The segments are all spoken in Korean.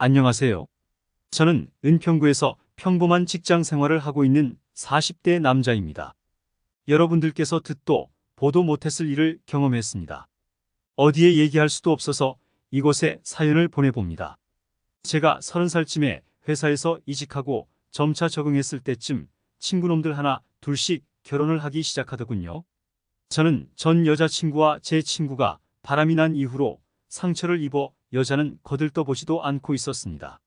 안녕하세요. 저는 은평구에서 평범한 직장 생활을 하고 있는 40대 남자입니다. 여러분들께서 듣도 보도 못했을 일을 경험했습니다. 어디에 얘기할 수도 없어서 이곳에 사연을 보내봅니다. 제가 30살쯤에 회사에서 이직하고 점차 적응했을 때쯤 친구놈들 하나 둘씩 결혼을 하기 시작하더군요. 저는 전 여자친구와 제 친구가 바람이 난 이후로 상처를 입어 여자는 거들떠보지도 않고 있었습니다.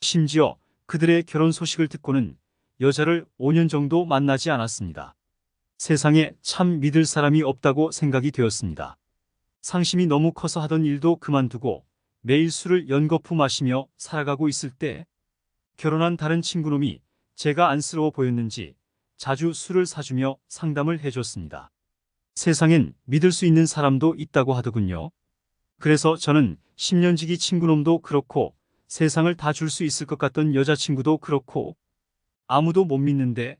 심지어 그들의 결혼 소식을 듣고는 여자를 5년 정도 만나지 않았습니다. 세상에 참 믿을 사람이 없다고 생각이 되었습니다. 상심이 너무 커서 하던 일도 그만두고 매일 술을 연거푸 마시며 살아가고 있을 때 결혼한 다른 친구놈이 제가 안쓰러워 보였는지 자주 술을 사주며 상담을 해줬습니다. 세상엔 믿을 수 있는 사람도 있다고 하더군요. 그래서 저는 10년지기 친구놈도 그렇고 세상을 다 줄 수 있을 것 같던 여자친구도 그렇고 아무도 못 믿는데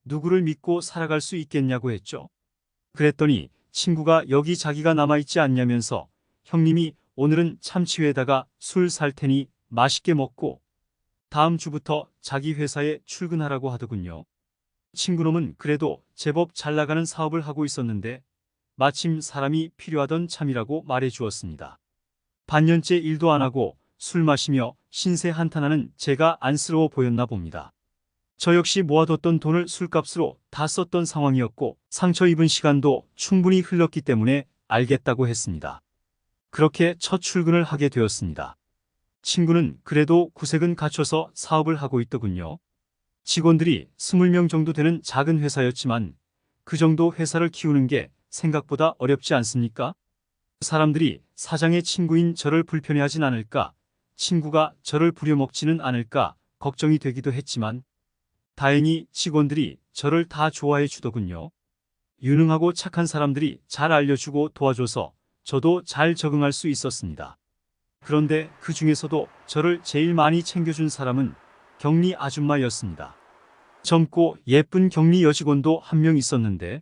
누구를 믿고 살아갈 수 있겠냐고 했죠. 그랬더니 친구가 여기 자기가 남아있지 않냐면서 형님이 오늘은 참치회에다가 술 살 테니 맛있게 먹고 다음 주부터 자기 회사에 출근하라고 하더군요. 친구놈은 그래도 제법 잘 나가는 사업을 하고 있었는데 마침 사람이 필요하던 참이라고 말해 주었습니다. 반년째 일도 안 하고 술 마시며 신세 한탄하는 제가 안쓰러워 보였나 봅니다. 저 역시 모아뒀던 돈을 술값으로 다 썼던 상황이었고 상처 입은 시간도 충분히 흘렀기 때문에 알겠다고 했습니다. 그렇게 첫 출근을 하게 되었습니다. 친구는 그래도 구색은 갖춰서 사업을 하고 있더군요. 직원들이 20명 정도 되는 작은 회사였지만 그 정도 회사를 키우는 게 생각보다 어렵지 않습니까? 사람들이 사장의 친구인 저를 불편해하진 않을까, 친구가 저를 부려먹지는 않을까 걱정이 되기도 했지만 다행히 직원들이 저를 다 좋아해 주더군요. 유능하고 착한 사람들이 잘 알려주고 도와줘서 저도 잘 적응할 수 있었습니다. 그런데 그 중에서도 저를 제일 많이 챙겨준 사람은 격리 아줌마였습니다. 젊고 예쁜 격리 여직원도 한 명 있었는데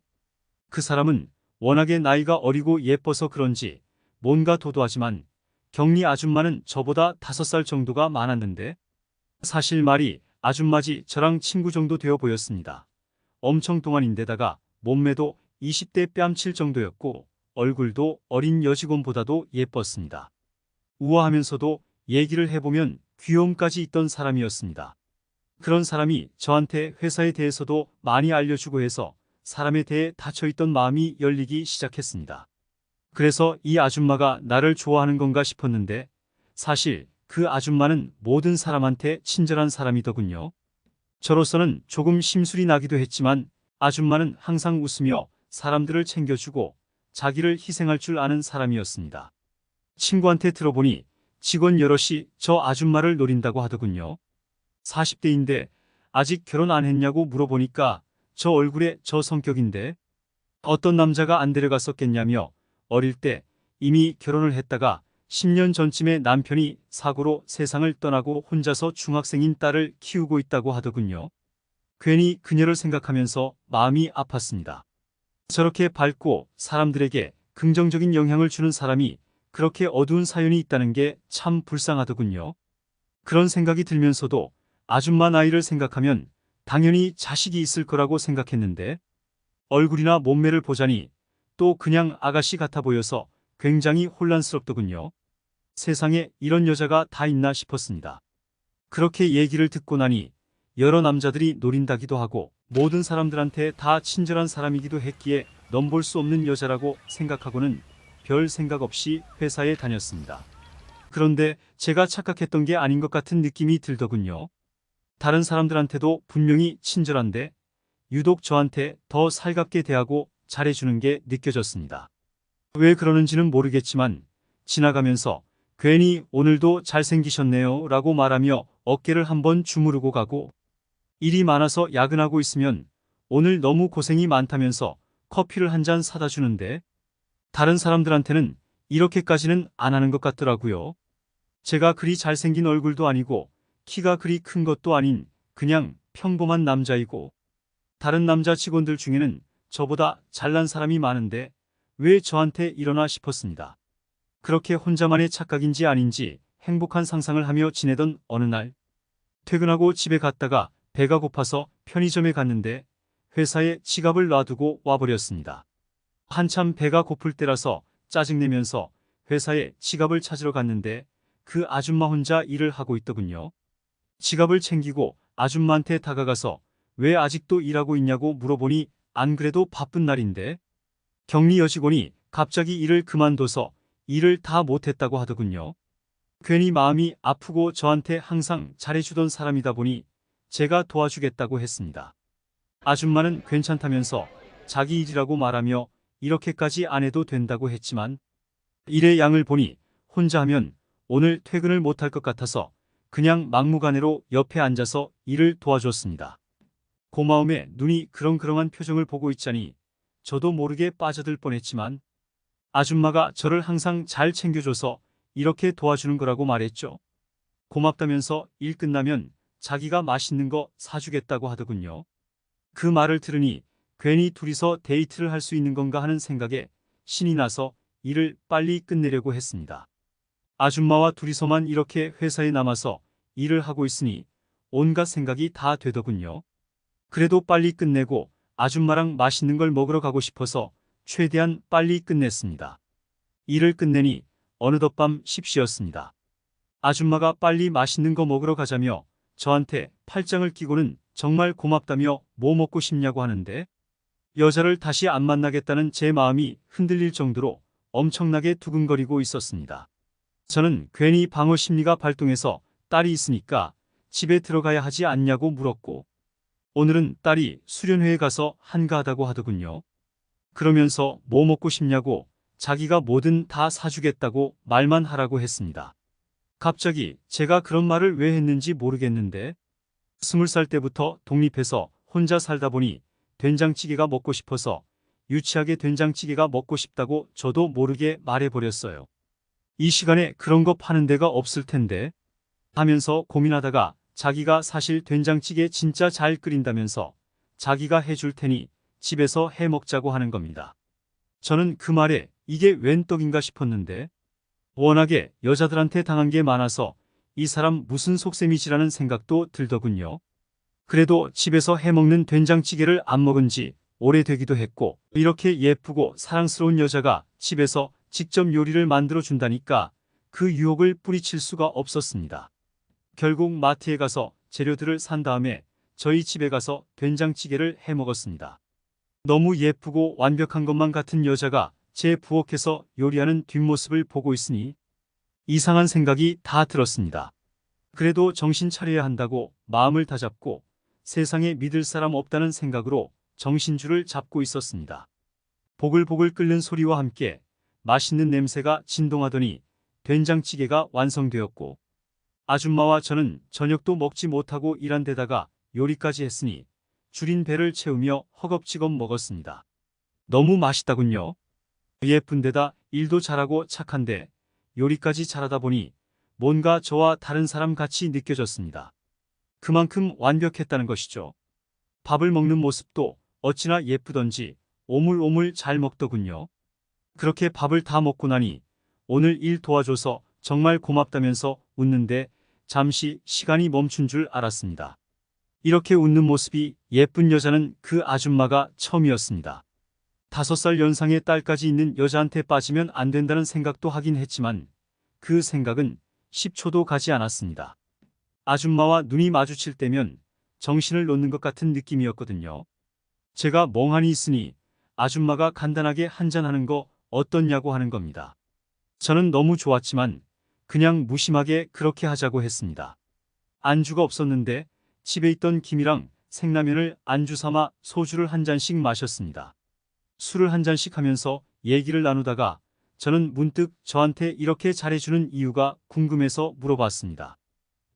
그 사람은 워낙에 나이가 어리고 예뻐서 그런지 뭔가 도도하지만 격리 아줌마는 저보다 5살 정도가 많았는데 사실 말이 아줌마지 저랑 친구 정도 되어 보였습니다. 엄청 동안인데다가 몸매도 20대 뺨칠 정도였고 얼굴도 어린 여직원보다도 예뻤습니다. 우아하면서도 얘기를 해보면 귀여움까지 있던 사람이었습니다. 그런 사람이 저한테 회사에 대해서도 많이 알려주고 해서 사람에 대해 닫혀있던 마음이 열리기 시작했습니다. 그래서 이 아줌마가 나를 좋아하는 건가 싶었는데 사실 그 아줌마는 모든 사람한테 친절한 사람이더군요. 저로서는 조금 심술이 나기도 했지만 아줌마는 항상 웃으며 사람들을 챙겨주고 자기를 희생할 줄 아는 사람이었습니다. 친구한테 들어보니 직원 여럿이 저 아줌마를 노린다고 하더군요. 40대인데 아직 결혼 안 했냐고 물어보니까 저 얼굴에 저 성격인데 어떤 남자가 안 데려갔었겠냐며 어릴 때 이미 결혼을 했다가 10년 전쯤에 남편이 사고로 세상을 떠나고 혼자서 중학생인 딸을 키우고 있다고 하더군요. 괜히 그녀를 생각하면서 마음이 아팠습니다. 저렇게 밝고 사람들에게 긍정적인 영향을 주는 사람이 그렇게 어두운 사연이 있다는 게 참 불쌍하더군요. 그런 생각이 들면서도 아줌마 나이를 생각하면 당연히 자식이 있을 거라고 생각했는데 얼굴이나 몸매를 보자니 또 그냥 아가씨 같아 보여서 굉장히 혼란스럽더군요. 세상에 이런 여자가 다 있나 싶었습니다. 그렇게 얘기를 듣고 나니 여러 남자들이 노린다기도 하고 모든 사람들한테 다 친절한 사람이기도 했기에 넘볼 수 없는 여자라고 생각하고는 별 생각 없이 회사에 다녔습니다. 그런데 제가 착각했던 게 아닌 것 같은 느낌이 들더군요. 다른 사람들한테도 분명히 친절한데 유독 저한테 더 살갑게 대하고 잘해주는 게 느껴졌습니다. 왜 그러는지는 모르겠지만 지나가면서 괜히 오늘도 잘생기셨네요 라고 말하며 어깨를 한번 주무르고 가고 일이 많아서 야근하고 있으면 오늘 너무 고생이 많다면서 커피를 한 잔 사다 주는데 다른 사람들한테는 이렇게까지는 안 하는 것 같더라고요. 제가 그리 잘생긴 얼굴도 아니고 키가 그리 큰 것도 아닌 그냥 평범한 남자이고 다른 남자 직원들 중에는 저보다 잘난 사람이 많은데 왜 저한테 이러나 싶었습니다. 그렇게 혼자만의 착각인지 아닌지 행복한 상상을 하며 지내던 어느 날, 퇴근하고 집에 갔다가 배가 고파서 편의점에 갔는데 회사에 지갑을 놔두고 와버렸습니다. 한참 배가 고플 때라서 짜증내면서 회사에 지갑을 찾으러 갔는데 그 아줌마 혼자 일을 하고 있더군요. 지갑을 챙기고 아줌마한테 다가가서 왜 아직도 일하고 있냐고 물어보니 안 그래도 바쁜 날인데 격리 여직원이 갑자기 일을 그만둬서 일을 다 못했다고 하더군요. 괜히 마음이 아프고 저한테 항상 잘해주던 사람이다 보니 제가 도와주겠다고 했습니다. 아줌마는 괜찮다면서 자기 일이라고 말하며 이렇게까지 안 해도 된다고 했지만 일의 양을 보니 혼자 하면 오늘 퇴근을 못할 것 같아서 그냥 막무가내로 옆에 앉아서 일을 도와줬습니다. 고마움에 눈이 그렁그렁한 표정을 보고 있자니 저도 모르게 빠져들 뻔했지만 아줌마가 저를 항상 잘 챙겨줘서 이렇게 도와주는 거라고 말했죠. 고맙다면서 일 끝나면 자기가 맛있는 거 사주겠다고 하더군요. 그 말을 들으니 괜히 둘이서 데이트를 할 수 있는 건가 하는 생각에 신이 나서 일을 빨리 끝내려고 했습니다. 아줌마와 둘이서만 이렇게 회사에 남아서 일을 하고 있으니 온갖 생각이 다 되더군요. 그래도 빨리 끝내고 아줌마랑 맛있는 걸 먹으러 가고 싶어서 최대한 빨리 끝냈습니다. 일을 끝내니 어느덧 밤 10시였습니다. 아줌마가 빨리 맛있는 거 먹으러 가자며 저한테 팔짱을 끼고는 정말 고맙다며 뭐 먹고 싶냐고 하는데 여자를 다시 안 만나겠다는 제 마음이 흔들릴 정도로 엄청나게 두근거리고 있었습니다. 저는 괜히 방어 심리가 발동해서 딸이 있으니까 집에 들어가야 하지 않냐고 물었고 오늘은 딸이 수련회에 가서 한가하다고 하더군요. 그러면서 뭐 먹고 싶냐고 자기가 뭐든 다 사주겠다고 말만 하라고 했습니다. 갑자기 제가 그런 말을 왜 했는지 모르겠는데 20살 때부터 독립해서 혼자 살다 보니 된장찌개가 먹고 싶어서 유치하게 된장찌개가 먹고 싶다고 저도 모르게 말해버렸어요. 이 시간에 그런 거 파는 데가 없을 텐데 하면서 고민하다가 자기가 사실 된장찌개 진짜 잘 끓인다면서 자기가 해줄 테니 집에서 해 먹자고 하는 겁니다. 저는 그 말에 이게 웬 떡인가 싶었는데 워낙에 여자들한테 당한 게 많아서 이 사람 무슨 속셈이지라는 생각도 들더군요. 그래도 집에서 해먹는 된장찌개를 안 먹은 지 오래되기도 했고 이렇게 예쁘고 사랑스러운 여자가 집에서 직접 요리를 만들어 준다니까 그 유혹을 뿌리칠 수가 없었습니다. 결국 마트에 가서 재료들을 산 다음에 저희 집에 가서 된장찌개를 해 먹었습니다. 너무 예쁘고 완벽한 것만 같은 여자가 제 부엌에서 요리하는 뒷모습을 보고 있으니 이상한 생각이 다 들었습니다. 그래도 정신 차려야 한다고 마음을 다잡고 세상에 믿을 사람 없다는 생각으로 정신줄을 잡고 있었습니다. 보글보글 끓는 소리와 함께 맛있는 냄새가 진동하더니 된장찌개가 완성되었고 아줌마와 저는 저녁도 먹지 못하고 일한 데다가 요리까지 했으니 줄인 배를 채우며 허겁지겁 먹었습니다. 너무 맛있다군요. 예쁜 데다 일도 잘하고 착한데 요리까지 잘하다 보니 뭔가 저와 다른 사람 같이 느껴졌습니다. 그만큼 완벽했다는 것이죠. 밥을 먹는 모습도 어찌나 예쁘던지 오물오물 잘 먹더군요. 그렇게 밥을 다 먹고 나니 오늘 일 도와줘서 정말 고맙다면서 웃는데 잠시 시간이 멈춘 줄 알았습니다. 이렇게 웃는 모습이 예쁜 여자는 그 아줌마가 처음이었습니다. 5살 연상의 딸까지 있는 여자한테 빠지면 안 된다는 생각도 하긴 했지만 그 생각은 10초도 가지 않았습니다. 아줌마와 눈이 마주칠 때면 정신을 놓는 것 같은 느낌이었거든요. 제가 멍하니 있으니 아줌마가 간단하게 한잔하는 거 어떻냐고 하는 겁니다. 저는 너무 좋았지만 그냥 무심하게 그렇게 하자고 했습니다. 안주가 없었는데 집에 있던 김이랑 생라면을 안주 삼아 소주를 한 잔씩 마셨습니다. 술을 한 잔씩 하면서 얘기를 나누다가 저는 문득 저한테 이렇게 잘해주는 이유가 궁금해서 물어봤습니다.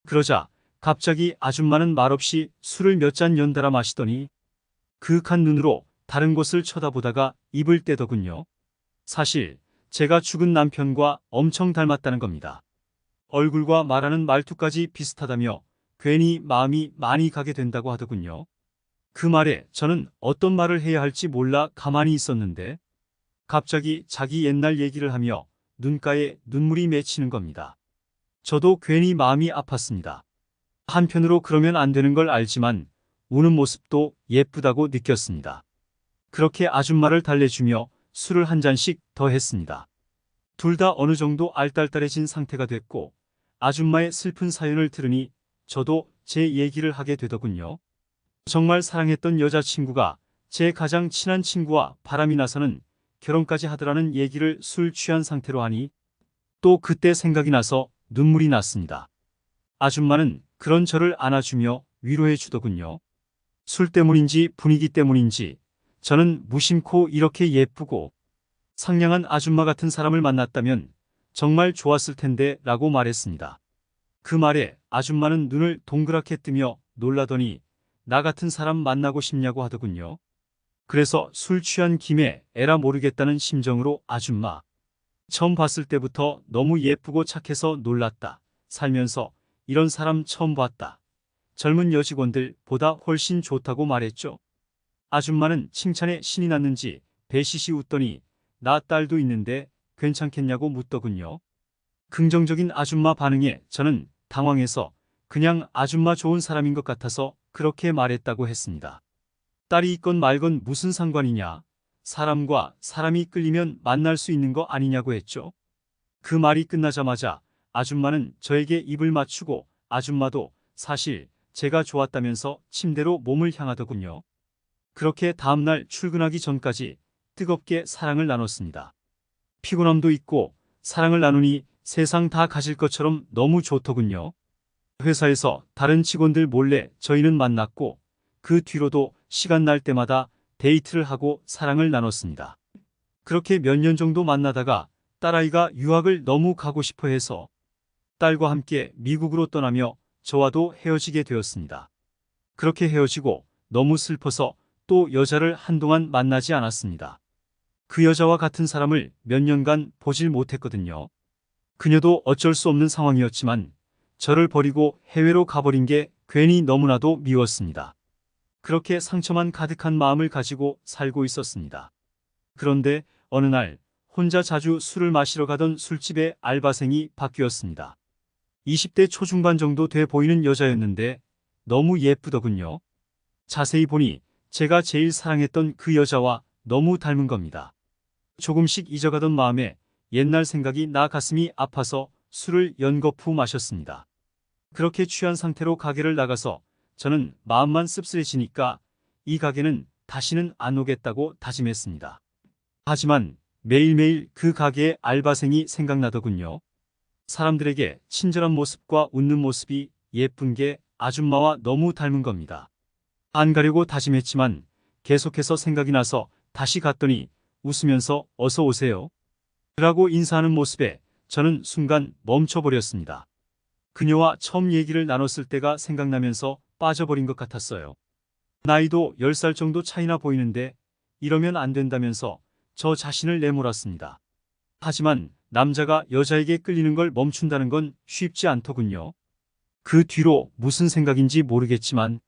그러자 갑자기 아줌마는 말없이 술을 몇 잔 연달아 마시더니 그윽한 눈으로 다른 곳을 쳐다보다가 입을 떼더군요. 사실 제가 죽은 남편과 엄청 닮았다는 겁니다. 얼굴과 말하는 말투까지 비슷하다며 괜히 마음이 많이 가게 된다고 하더군요. 그 말에 저는 어떤 말을 해야 할지 몰라 가만히 있었는데 갑자기 자기 옛날 얘기를 하며 눈가에 눈물이 맺히는 겁니다. 저도 괜히 마음이 아팠습니다. 한편으로 그러면 안 되는 걸 알지만 우는 모습도 예쁘다고 느꼈습니다. 그렇게 아줌마를 달래주며 술을 한 잔씩 더 했습니다. 둘 다 어느 정도 알딸딸해진 상태가 됐고 아줌마의 슬픈 사연을 들으니 저도 제 얘기를 하게 되더군요. 정말 사랑했던 여자친구가 제 가장 친한 친구와 바람이 나서는 결혼까지 하더라는 얘기를 술 취한 상태로 하니 또 그때 생각이 나서 눈물이 났습니다. 아줌마는 그런 저를 안아주며 위로해 주더군요. 술 때문인지 분위기 때문인지 저는 무심코 이렇게 예쁘고 상냥한 아줌마 같은 사람을 만났다면 정말 좋았을 텐데 라고 말했습니다. 그 말에 아줌마는 눈을 동그랗게 뜨며 놀라더니 나 같은 사람 만나고 싶냐고 하더군요. 그래서 술 취한 김에 에라 모르겠다는 심정으로 아줌마. 처음 봤을 때부터 너무 예쁘고 착해서 놀랐다. 살면서 이런 사람 처음 봤다. 젊은 여직원들 보다 훨씬 좋다고 말했죠. 아줌마는 칭찬에 신이 났는지 배시시 웃더니 나 딸도 있는데 괜찮겠냐고 묻더군요. 긍정적인 아줌마 반응에 저는 당황해서 그냥 아줌마 좋은 사람인 것 같아서 그렇게 말했다고 했습니다. 딸이 있건 말건 무슨 상관이냐. 사람과 사람이 끌리면 만날 수 있는 거 아니냐고 했죠. 그 말이 끝나자마자 아줌마는 저에게 입을 맞추고 아줌마도 사실 제가 좋았다면서 침대로 몸을 향하더군요. 그렇게 다음날 출근하기 전까지 뜨겁게 사랑을 나눴습니다. 피곤함도 있고 사랑을 나누니 세상 다 가질 것처럼 너무 좋더군요. 회사에서 다른 직원들 몰래 저희는 만났고 그 뒤로도 시간 날 때마다 데이트를 하고 사랑을 나눴습니다. 그렇게 몇 년 정도 만나다가 딸아이가 유학을 너무 가고 싶어 해서 딸과 함께 미국으로 떠나며 저와도 헤어지게 되었습니다. 그렇게 헤어지고 너무 슬퍼서 또 여자를 한동안 만나지 않았습니다. 그 여자와 같은 사람을 몇 년간 보질 못했거든요. 그녀도 어쩔 수 없는 상황이었지만 저를 버리고 해외로 가버린 게 괜히 너무나도 미웠습니다. 그렇게 상처만 가득한 마음을 가지고 살고 있었습니다. 그런데 어느 날 혼자 자주 술을 마시러 가던 술집의 알바생이 바뀌었습니다. 20대 초중반 정도 돼 보이는 여자였는데 너무 예쁘더군요. 자세히 보니 제가 제일 사랑했던 그 여자와 너무 닮은 겁니다. 조금씩 잊어가던 마음에 옛날 생각이 나 가슴이 아파서 술을 연거푸 마셨습니다. 그렇게 취한 상태로 가게를 나가서 저는 마음만 씁쓸해지니까 이 가게는 다시는 안 오겠다고 다짐했습니다. 하지만 매일매일 그 가게의 알바생이 생각나더군요. 사람들에게 친절한 모습과 웃는 모습이 예쁜 게 아줌마와 너무 닮은 겁니다. 안 가려고 다짐했지만 계속해서 생각이 나서 다시 갔더니 웃으면서 어서 오세요 라고 인사하는 모습에 저는 순간 멈춰버렸습니다. 그녀와 처음 얘기를 나눴을 때가 생각나면서 빠져버린 것 같았어요. 나이도 10살 정도 차이나 보이는데 이러면 안 된다면서 저 자신을 내몰았습니다. 하지만 남자가 여자에게 끌리는 걸 멈춘다는 건 쉽지 않더군요. 그 뒤로 무슨 생각인지 모르겠지만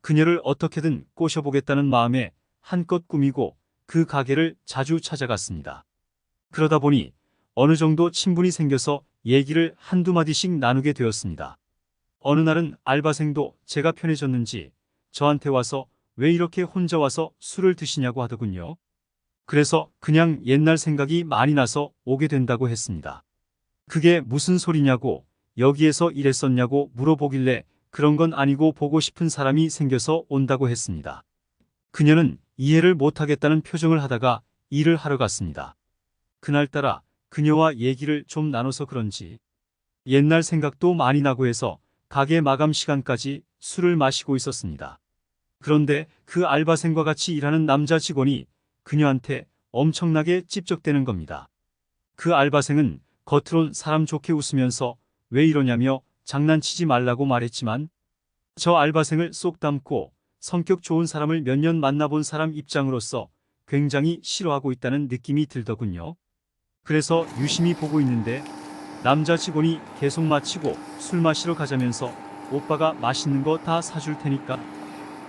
그녀를 어떻게든 꼬셔보겠다는 마음에 한껏 꾸미고 그 가게를 자주 찾아갔습니다. 그러다 보니 어느 정도 친분이 생겨서 얘기를 한두 마디씩 나누게 되었습니다. 어느 날은 알바생도 제가 편해졌는지 저한테 와서 왜 이렇게 혼자 와서 술을 드시냐고 하더군요. 그래서 그냥 옛날 생각이 많이 나서 오게 된다고 했습니다. 그게 무슨 소리냐고 여기에서 일했었냐고 물어보길래 그런 건 아니고 보고 싶은 사람이 생겨서 온다고 했습니다. 그녀는 이해를 못하겠다는 표정을 하다가 일을 하러 갔습니다. 그날따라 그녀와 얘기를 좀 나눠서 그런지 옛날 생각도 많이 나고 해서 가게 마감 시간까지 술을 마시고 있었습니다. 그런데 그 알바생과 같이 일하는 남자 직원이 그녀한테 엄청나게 찝적대는 겁니다. 그 알바생은 겉으론 사람 좋게 웃으면서 왜 이러냐며 장난치지 말라고 말했지만 저 알바생을 쏙 닮고 성격 좋은 사람을 몇 년 만나본 사람 입장으로서 굉장히 싫어하고 있다는 느낌이 들더군요. 그래서 유심히 보고 있는데 남자 직원이 계속 마치고 술 마시러 가자면서 오빠가 맛있는 거 다 사줄 테니까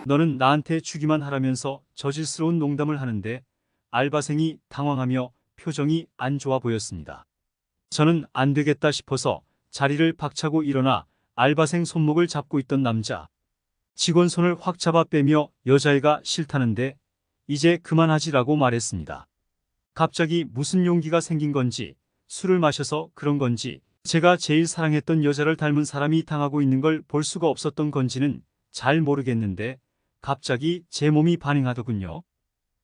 너는 나한테 주기만 하라면서 저질스러운 농담을 하는데 알바생이 당황하며 표정이 안 좋아 보였습니다. 저는 안 되겠다 싶어서 자리를 박차고 일어나 알바생 손목을 잡고 있던 남자. 직원 손을 확 잡아 빼며 여자애가 싫다는데 이제 그만하지라고 말했습니다. 갑자기 무슨 용기가 생긴 건지, 술을 마셔서 그런 건지, 제가 제일 사랑했던 여자를 닮은 사람이 당하고 있는 걸 볼 수가 없었던 건지는 잘 모르겠는데 갑자기 제 몸이 반응하더군요.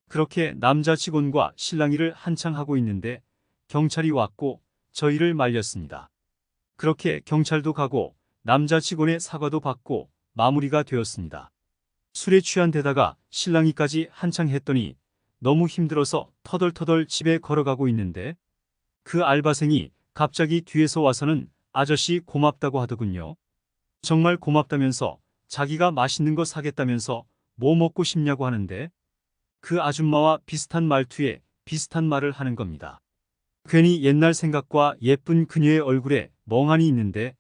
그렇게 남자 직원과 실랑이를 한창 하고 있는데 경찰이 왔고 저희를 말렸습니다. 그렇게 경찰도 가고 남자 직원의 사과도 받고 마무리가 되었습니다. 술에 취한 데다가 실랑이까지 한창 했더니 너무 힘들어서 터덜터덜 집에 걸어가고 있는데 그 알바생이 갑자기 뒤에서 와서는 아저씨 고맙다고 하더군요. 정말 고맙다면서 자기가 맛있는 거 사겠다면서 뭐 먹고 싶냐고 하는데 그 아줌마와 비슷한 말투에 비슷한 말을 하는 겁니다. 괜히 옛날 생각과 예쁜 그녀의 얼굴에 멍하니 있는데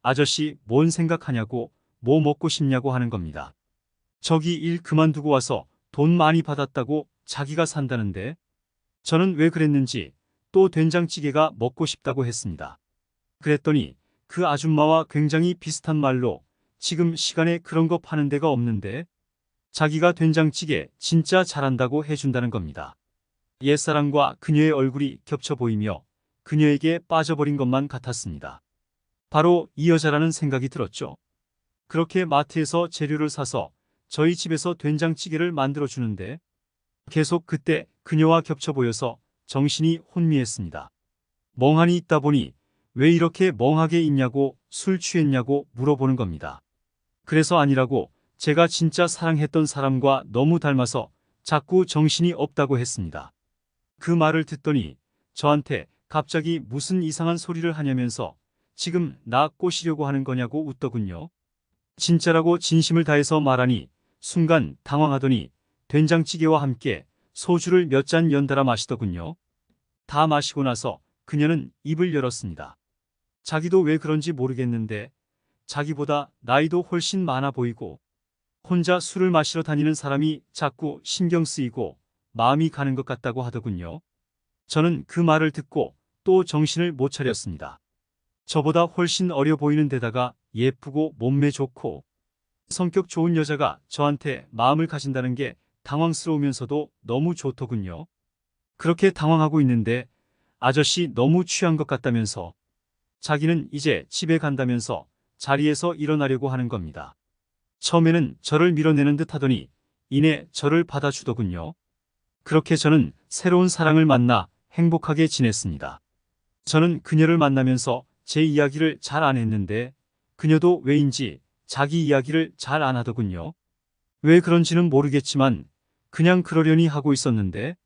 아저씨 뭔 생각하냐고 뭐 먹고 싶냐고 하는 겁니다. 저기 일 그만두고 와서 돈 많이 받았다고 자기가 산다는데 저는 왜 그랬는지 또 된장찌개가 먹고 싶다고 했습니다. 그랬더니 그 아줌마와 굉장히 비슷한 말로 지금 시간에 그런 거 파는 데가 없는데 자기가 된장찌개 진짜 잘한다고 해준다는 겁니다. 옛사랑과 그녀의 얼굴이 겹쳐 보이며 그녀에게 빠져버린 것만 같았습니다. 바로 이 여자라는 생각이 들었죠. 그렇게 마트에서 재료를 사서 저희 집에서 된장찌개를 만들어주는데 계속 그때 그녀와 겹쳐 보여서 정신이 혼미했습니다. 멍하니 있다 보니 왜 이렇게 멍하게 있냐고 술 취했냐고 물어보는 겁니다. 그래서 아니라고 제가 진짜 사랑했던 사람과 너무 닮아서 자꾸 정신이 없다고 했습니다. 그 말을 듣더니 저한테 갑자기 무슨 이상한 소리를 하냐면서 지금 나 꼬시려고 하는 거냐고 웃더군요. 진짜라고 진심을 다해서 말하니 순간 당황하더니 된장찌개와 함께 소주를 몇 잔 연달아 마시더군요. 다 마시고 나서 그녀는 입을 열었습니다. 자기도 왜 그런지 모르겠는데 자기보다 나이도 훨씬 많아 보이고 혼자 술을 마시러 다니는 사람이 자꾸 신경 쓰이고 마음이 가는 것 같다고 하더군요. 저는 그 말을 듣고 또 정신을 못 차렸습니다. 저보다 훨씬 어려 보이는 데다가 예쁘고 몸매 좋고 성격 좋은 여자가 저한테 마음을 가진다는 게 당황스러우면서도 너무 좋더군요. 그렇게 당황하고 있는데 아저씨 너무 취한 것 같다면서 자기는 이제 집에 간다면서 자리에서 일어나려고 하는 겁니다. 처음에는 저를 밀어내는 듯 하더니 이내 저를 받아주더군요. 그렇게 저는 새로운 사랑을 만나 행복하게 지냈습니다. 저는 그녀를 만나면서 제 이야기를 잘 안 했는데 그녀도 왜인지 자기 이야기를 잘 안 하더군요. 왜 그런지는 모르겠지만 그냥 그러려니 하고 있었는데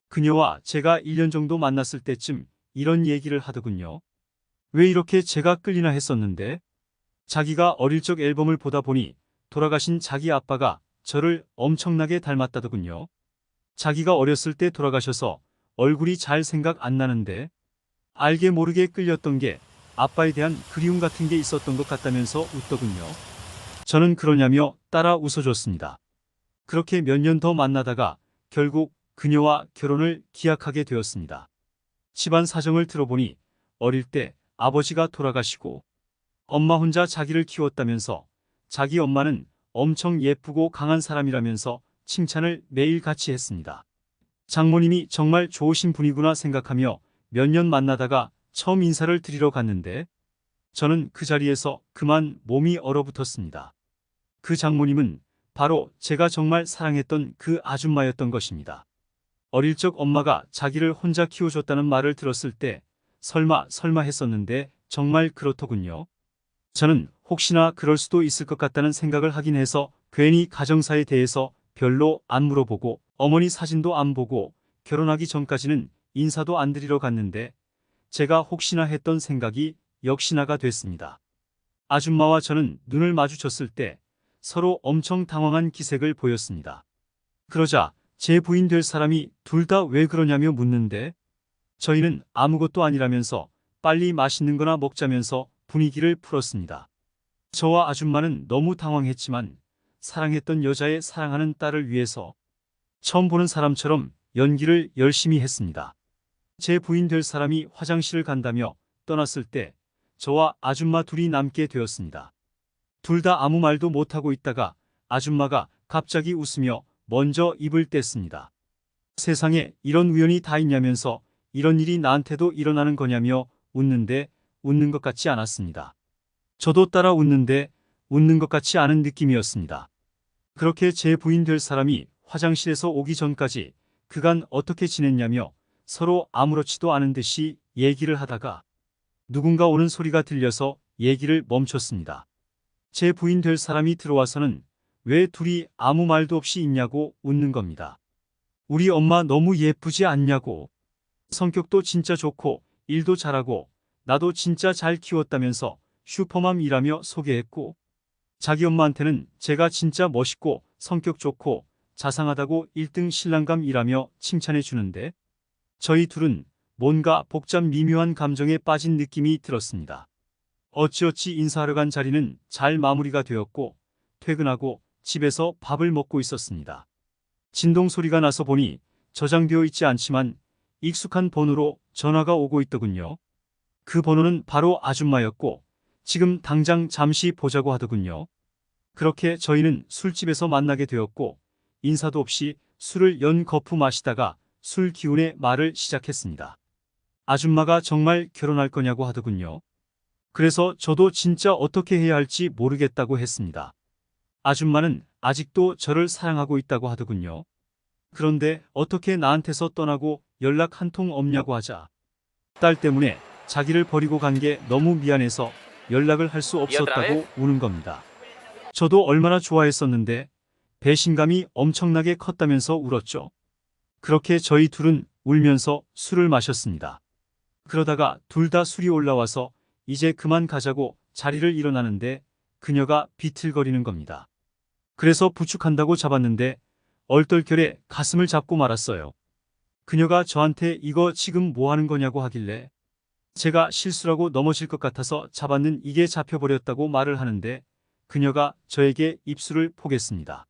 그녀와 제가 1년 정도 만났을 때쯤 이런 얘기를 하더군요. 왜 이렇게 제가 끌리나 했었는데 자기가 어릴 적 앨범을 보다 보니 돌아가신 자기 아빠가 저를 엄청나게 닮았다더군요. 자기가 어렸을 때 돌아가셔서 얼굴이 잘 생각 안 나는데 알게 모르게 끌렸던 게 아빠에 대한 그리움 같은 게 있었던 것 같다면서 웃더군요. 저는 그러냐며 따라 웃어줬습니다. 그렇게 몇 년 더 만나다가 결국 그녀와 결혼을 기약하게 되었습니다. 집안 사정을 들어보니 어릴 때 아버지가 돌아가시고 엄마 혼자 자기를 키웠다면서 자기 엄마는 엄청 예쁘고 강한 사람이라면서 칭찬을 매일 같이 했습니다. 장모님이 정말 좋으신 분이구나 생각하며 몇 년 만나다가 처음 인사를 드리러 갔는데 저는 그 자리에서 그만 몸이 얼어붙었습니다. 그 장모님은 바로 제가 정말 사랑했던 그 아줌마였던 것입니다. 어릴 적 엄마가 자기를 혼자 키워줬다는 말을 들었을 때 설마 했었는데 정말 그렇더군요. 저는 혹시나 그럴 수도 있을 것 같다는 생각을 하긴 해서 괜히 가정사에 대해서 별로 안 물어보고 어머니 사진도 안 보고 결혼하기 전까지는 인사도 안 드리러 갔는데 제가 혹시나 했던 생각이 역시나가 됐습니다. 아줌마와 저는 눈을 마주쳤을 때 서로 엄청 당황한 기색을 보였습니다. 그러자 제 부인 될 사람이 둘 다 왜 그러냐며 묻는데 저희는 아무것도 아니라면서 빨리 맛있는 거나 먹자면서 분위기를 풀었습니다. 저와 아줌마는 너무 당황했지만 사랑했던 여자의 사랑하는 딸을 위해서 처음 보는 사람처럼 연기를 열심히 했습니다. 제 부인 될 사람이 화장실을 간다며 떠났을 때 저와 아줌마 둘이 남게 되었습니다. 둘 다 아무 말도 못하고 있다가 아줌마가 갑자기 웃으며 먼저 입을 뗐습니다. 세상에 이런 우연이 다 있냐면서 이런 일이 나한테도 일어나는 거냐며 웃는데 웃는 것 같지 않았습니다. 저도 따라 웃는데 웃는 것 같지 않은 느낌이었습니다. 그렇게 제 부인 될 사람이 화장실에서 오기 전까지 그간 어떻게 지냈냐며 서로 아무렇지도 않은 듯이 얘기를 하다가 누군가 오는 소리가 들려서 얘기를 멈췄습니다. 제 부인 될 사람이 들어와서는 왜 둘이 아무 말도 없이 있냐고 웃는 겁니다. 우리 엄마 너무 예쁘지 않냐고. 성격도 진짜 좋고 일도 잘하고 나도 진짜 잘 키웠다면서 슈퍼맘이라며 소개했고 자기 엄마한테는 제가 진짜 멋있고 성격 좋고 자상하다고 1등 신랑감이라며 칭찬해 주는데 저희 둘은 뭔가 복잡 미묘한 감정에 빠진 느낌이 들었습니다. 어찌어찌 인사하러 간 자리는 잘 마무리가 되었고 퇴근하고 집에서 밥을 먹고 있었습니다. 진동 소리가 나서 보니 저장되어 있지 않지만 익숙한 번호로 전화가 오고 있더군요. 그 번호는 바로 아줌마였고 지금 당장 잠시 보자고 하더군요. 그렇게 저희는 술집에서 만나게 되었고 인사도 없이 술을 연거푸 마시다가 술 기운에 말을 시작했습니다. 아줌마가 정말 결혼할 거냐고 하더군요. 그래서 저도 진짜 어떻게 해야 할지 모르겠다고 했습니다. 아줌마는 아직도 저를 사랑하고 있다고 하더군요. 그런데 어떻게 나한테서 떠나고 연락 한 통 없냐고 하자 딸 때문에 자기를 버리고 간 게 너무 미안해서 연락을 할 수 없었다고 우는 겁니다. 저도 얼마나 좋아했었는데 배신감이 엄청나게 컸다면서 울었죠. 그렇게 저희 둘은 울면서 술을 마셨습니다. 그러다가 둘 다 술이 올라와서 이제 그만 가자고 자리를 일어나는데 그녀가 비틀거리는 겁니다. 그래서 부축한다고 잡았는데 얼떨결에 가슴을 잡고 말았어요. 그녀가 저한테 이거 지금 뭐 하는 거냐고 하길래 제가 실수라고 넘어질 것 같아서 잡았는 이게 잡혀버렸다고 말을 하는데 그녀가 저에게 입술을 포겠습니다.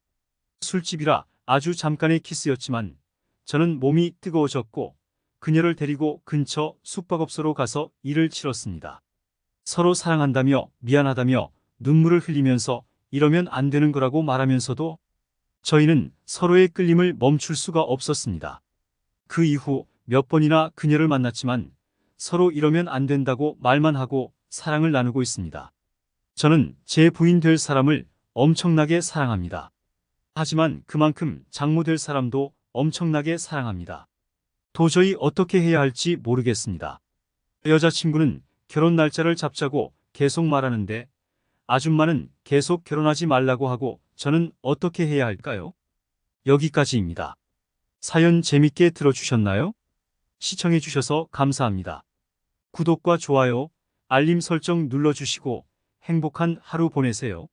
술집이라 아주 잠깐의 키스였지만 저는 몸이 뜨거워졌고 그녀를 데리고 근처 숙박업소로 가서 일을 치렀습니다. 서로 사랑한다며 미안하다며 눈물을 흘리면서 이러면 안 되는 거라고 말하면서도 저희는 서로의 끌림을 멈출 수가 없었습니다. 그 이후 몇 번이나 그녀를 만났지만 서로 이러면 안 된다고 말만 하고 사랑을 나누고 있습니다. 저는 제 부인 될 사람을 엄청나게 사랑합니다. 하지만 그만큼 장모 될 사람도 엄청나게 사랑합니다. 도저히 어떻게 해야 할지 모르겠습니다. 여자친구는 결혼 날짜를 잡자고 계속 말하는데 아줌마는 계속 결혼하지 말라고 하고 저는 어떻게 해야 할까요? 여기까지입니다. 사연 재밌게 들어주셨나요? 시청해주셔서 감사합니다. 구독과 좋아요, 알림 설정 눌러주시고 행복한 하루 보내세요.